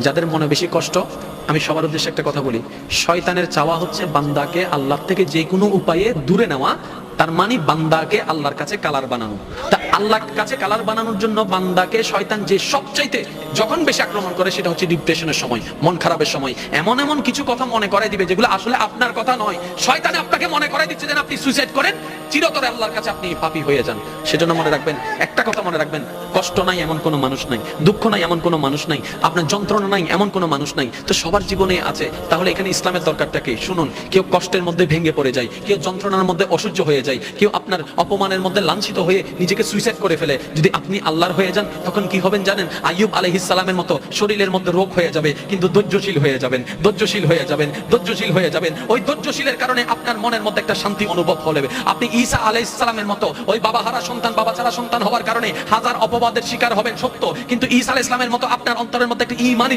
যাদের মনে বেশি কষ্ট, আমি সবার উদ্দেশ্যে একটা কথা বলি, শয়তানের চাওয়া হচ্ছে বান্দাকে আল্লাহ থেকে যে কোনো উপায়ে দূরে নেওয়া। তার মানে বান্দাকে আল্লাহর কাছে কালার বানানো। তা আল্লাহর কাছে কালার বানানোর জন্য বান্দাকে শয়তান যে সবচাইতে যখন বেশি আক্রমণ করে সেটা হচ্ছে ডিপ্রেশনের সময়, মন খারাপের সময়। এমন এমন কিছু কথা মনে করাই দিবে যেগুলো আসলে আপনার কথা নয়, শয়তান আপনাকে মনে করাই দিচ্ছে যেন আপনি সুইসাইড করেন, চিরতরে আল্লাহর কাছে আপনি পাপী হয়ে যান। সেজন্য মনে রাখবেন, একটা কথা মনে রাখবেন, কষ্ট নাই এমন কোনো মানুষ নাই, দুঃখ নাই এমন কোনো মানুষ নাই, আপনার যন্ত্রণা নাই এমন কোনো মানুষ নাই। তো সবার জীবনে আছে। তাহলে এখানে ইসলামের দরকারটা কি? শুনুন, কেউ কষ্টের মধ্যে ভেঙে পড়ে যায়, কেউ যন্ত্রণার মধ্যে অসহ্য হয়ে যায়, কেউ আপনার অপমানের মধ্যে লাঞ্ছিত হয়ে নিজেকে সুইসাইড করে ফেলে। যদি আপনি আল্লাহর হয়ে যান তখন কি হবেন জানেন? আইয়ুব আলাইহিস সালামের মতো শরীরের মধ্যে রোগ হয়ে যাবে, কিন্তু ধৈর্যশীল হয়ে যাবেন, ধৈর্যশীল হয়ে যাবেন, ধৈর্যশীল হয়ে যাবেন। ওই ধৈর্যশীলের কারণে আপনার মনের মধ্যে একটা শান্তি অনুভব হবে। আপনি ঈসা আলাইহিস সালামের মতো ওই বাবাহারা সন্তান, বাবা ছাড়া সন্তান হওয়ার কারণে হাজার অপবাদের শিকার হবেন সত্য, কিন্তু ঈসা আলাইহিস সালামের মতো আপনার অন্তরের মধ্যে একটা ঈমানি